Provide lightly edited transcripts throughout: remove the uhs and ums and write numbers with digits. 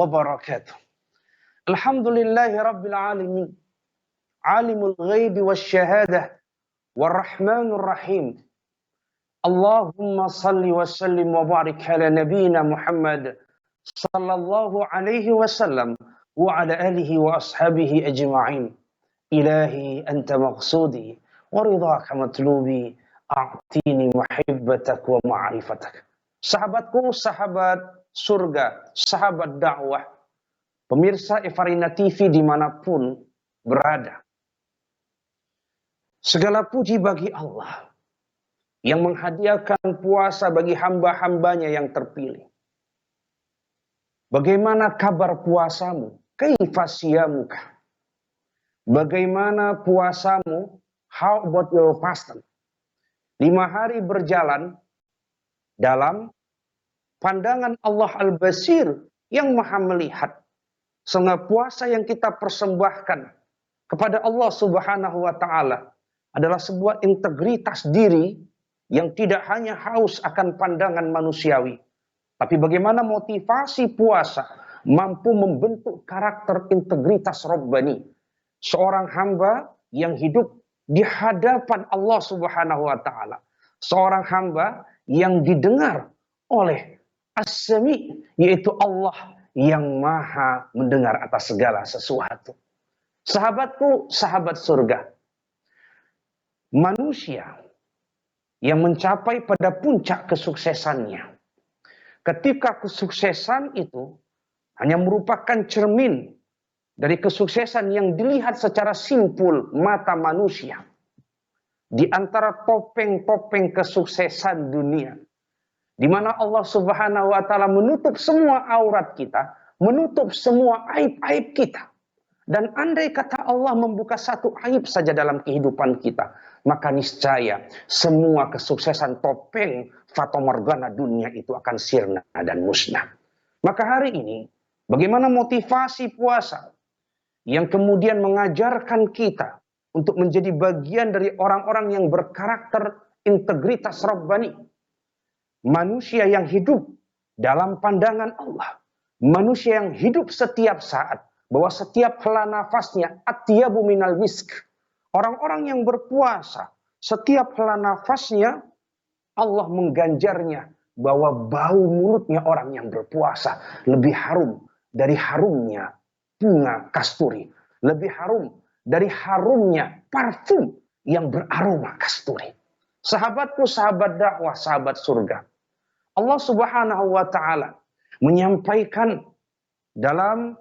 wabarakatuh. Alhamdulillahi rabbil alamin. Alimul ghaibi wasyahadah. Warrahmanur rahim. Allahumma salli wa sallim wa barik ala nabiyyina Muhammad sallallahu alaihi wasallam wa ala alihi wa ashabihi ajma'in. Ilahi anta maqsudi wa ridhaka matlubi a'tini muhibbatak wa ma'rifatak. Sahabatku, sahabat surga, sahabat dakwah, pemirsa Evarina TV dimanapun berada. Segala puji bagi Allah yang menghadiahkan puasa bagi hamba-hambanya yang terpilih. Bagaimana kabar puasamu? Kaifa siyamuka? Bagaimana puasamu? How about your fasting? 5 hari berjalan dalam pandangan Allah Al-Basir yang maha melihat. Sehingga puasa yang kita persembahkan kepada Allah Subhanahu wa Ta'ala adalah sebuah integritas diri yang tidak hanya haus akan pandangan manusiawi, tapi bagaimana motivasi puasa mampu membentuk karakter integritas Rabbani. Seorang hamba yang hidup di hadapan Allah Subhanahu wa Ta'ala. Seorang hamba yang didengar oleh As-Sami, yaitu Allah yang maha mendengar atas segala sesuatu. Sahabatku, sahabat surga, manusia yang mencapai pada puncak kesuksesannya, ketika kesuksesan itu hanya merupakan cermin dari kesuksesan yang dilihat secara simpul mata manusia, di antara topeng-topeng kesuksesan dunia, di mana Allah Subhanahu wa Ta'ala menutup semua aurat kita, menutup semua aib-aib kita. Dan andai kata Allah membuka satu aib saja dalam kehidupan kita, maka niscaya semua kesuksesan topeng fatomorgana dunia itu akan sirna dan musnah. Maka hari ini, bagaimana motivasi puasa yang kemudian mengajarkan kita untuk menjadi bagian dari orang-orang yang berkarakter integritas Rabbani. Manusia yang hidup dalam pandangan Allah. Manusia yang hidup setiap saat, bahwa setiap hela nafasnya atyabu minal misk. Orang-orang yang berpuasa, setiap hela nafasnya Allah mengganjarnya bahwa bau mulutnya orang yang berpuasa lebih harum dari harumnya bunga kasturi, lebih harum dari harumnya parfum yang beraroma kasturi. Sahabatku, sahabat dakwah, sahabat surga, Allah Subhanahu wa Ta'ala menyampaikan dalam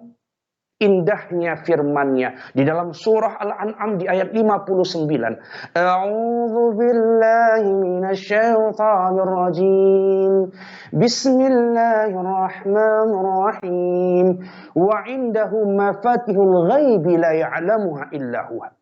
indahnya firman-Nya di dalam surah Al-An'am di ayat 59. A'udzu billahi minasyaitonir rajim. Bismillahirrahmanirrahim. Wa 'indahu mafatihul ghaibi la ya'lamuha illa huwa.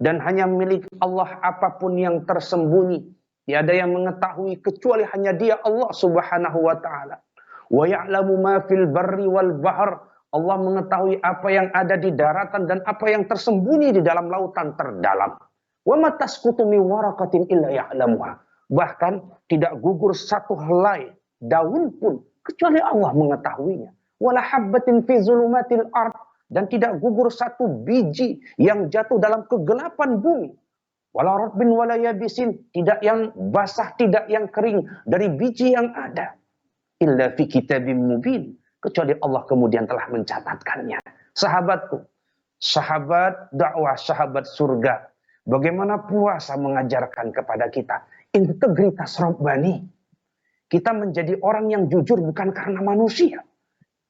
Dan hanya milik Allah apapun yang tersembunyi, tiada yang mengetahui kecuali hanya Dia, Allah Subhanahu wa Ta'ala. Wa ya'lamu ma fil barri wal bahr. Allah mengetahui apa yang ada di daratan dan apa yang tersembunyi di dalam lautan terdalam. Wa ma tasqutu min waraqatin illa ya'lamuha. Bahkan tidak gugur satu helai daun pun kecuali Allah mengetahuinya. Wala habbatin fi zulumatil ard. Dan tidak gugur satu biji yang jatuh dalam kegelapan bumi. Wala ratbin wala yabisin. Tidak yang basah, tidak yang kering dari biji yang ada. Illa fi kitabim mubin. Kecuali Allah kemudian telah mencatatkannya. Sahabatku, sahabat dakwah, sahabat surga, bagaimana puasa mengajarkan kepada kita integritas Rabbani. Kita menjadi orang yang jujur bukan karena manusia.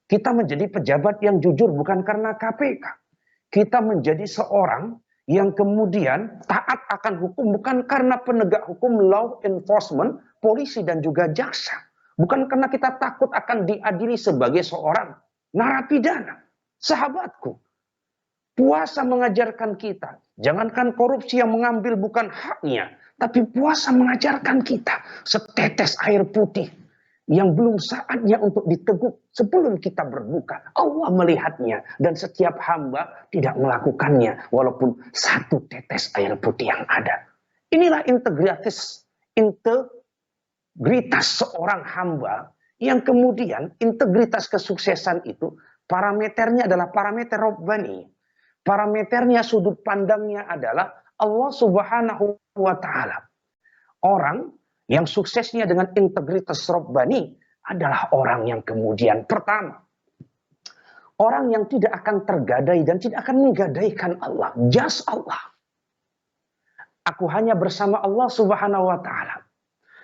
Kita menjadi pejabat yang jujur bukan karena KPK. Kita menjadi seorang yang kemudian taat akan hukum bukan karena penegak hukum, law enforcement, polisi dan juga jaksa. Bukan karena kita takut akan diadili sebagai seorang narapidana. Sahabatku, puasa mengajarkan kita. Jangankan korupsi yang mengambil bukan haknya. Tapi puasa mengajarkan kita setetes air putih yang belum saatnya untuk diteguk sebelum kita berbuka. Allah melihatnya dan setiap hamba tidak melakukannya walaupun satu tetes air putih yang ada. Inilah integritas seorang hamba yang kemudian integritas kesuksesan itu Parameternya adalah parameter Rabbani. Parameternya, sudut pandangnya adalah Allah Subhanahu wa Ta'ala. Orang yang suksesnya dengan integritas Rabbani adalah orang yang kemudian pertama, orang yang tidak akan tergadai dan tidak akan menggadaikan Allah. Just Allah. Aku hanya bersama Allah Subhanahu wa Ta'ala.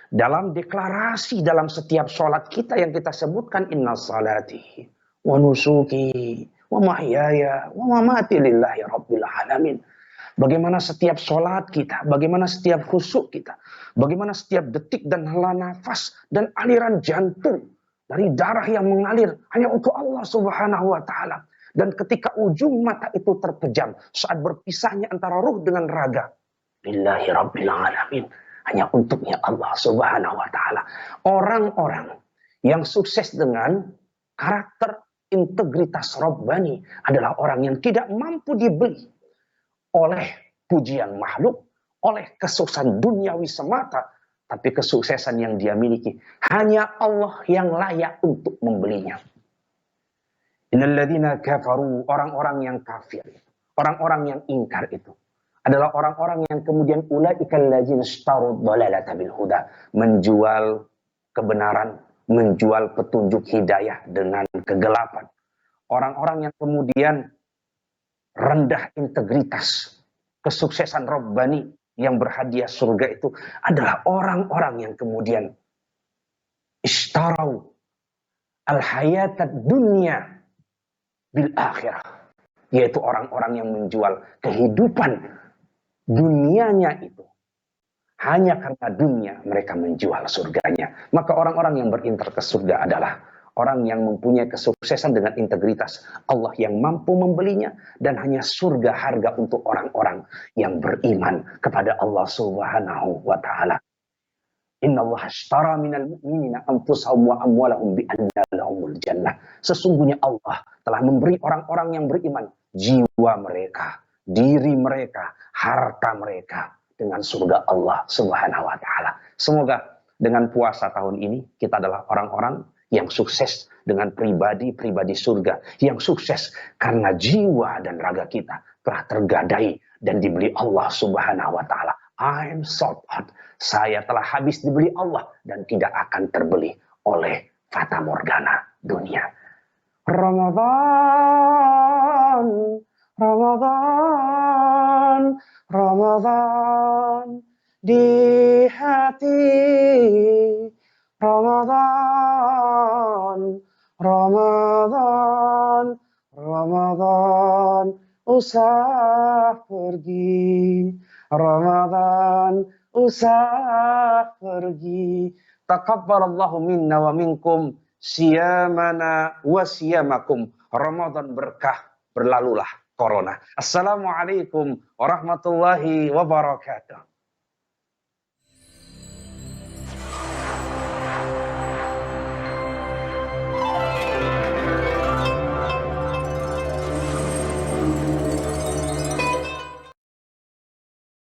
Dalam deklarasi dalam setiap sholat kita yang kita sebutkan, inna salati wa nusuki wa mahyaya wa mamati lillahi rabbil alamin. Bagaimana setiap sholat kita, bagaimana setiap khusyuk kita, bagaimana setiap detik dan hela nafas dan aliran jantung dari darah yang mengalir hanya untuk Allah Subhanahu wa Ta'ala. Dan ketika ujung mata itu terpejam saat berpisahnya antara ruh dengan raga, lillahi rabbil alamin, hanya untuknya Allah Subhanahu wa Ta'ala. Orang-orang yang sukses dengan karakter integritas Rabbani adalah orang yang tidak mampu dibeli oleh pujian makhluk, oleh kesuksesan duniawi semata, tapi kesuksesan yang dia miliki hanya Allah yang layak untuk membelinya. Innalladzina kafaru, orang-orang yang kafir, orang-orang yang ingkar itu adalah orang-orang yang kemudian ulaikal ladzina ishtaru dhalalata bil huda, menjual kebenaran, menjual petunjuk hidayah dengan kegelapan. Orang-orang yang kemudian rendah integritas, kesuksesan Rabbani yang berhadiah surga itu adalah orang-orang yang kemudian ishtarau al-hayatad dunya bil akhirah, yaitu orang-orang yang menjual kehidupan dunianya itu hanya karena dunia, mereka menjual surganya. Maka orang-orang yang berinter ke surga adalah orang yang mempunyai kesuksesan dengan integritas. Allah yang mampu membelinya, dan hanya surga harga untuk orang-orang yang beriman kepada Allah Subhanahu wa Ta'ala. Inna Allah ashtara minal mu'minina anfusahum wa amwalahum bi anna lahumul jannah. Sesungguhnya Allah telah memberi orang-orang yang beriman jiwa mereka, diri mereka, harta mereka dengan surga Allah Subhanahu wa Ta'ala. Semoga dengan puasa tahun ini kita adalah orang-orang yang sukses dengan pribadi-pribadi surga, yang sukses karena jiwa dan raga kita telah tergadai dan dibeli Allah Subhanahu wa Ta'ala. I'm sold out. Saya telah habis dibeli Allah dan tidak akan terbeli oleh fata morgana dunia. Ramadan, Ramadan, Ramadan di hati. Ramadan, Ramadan, Ramadan, usah pergi. Ramadan, usah pergi. Taqabbalallahu minna wa minkum siyamana wa siyamakum. Ramadan berkah, berlalulah corona. Assalamualaikum warahmatullahi wabarakatuh.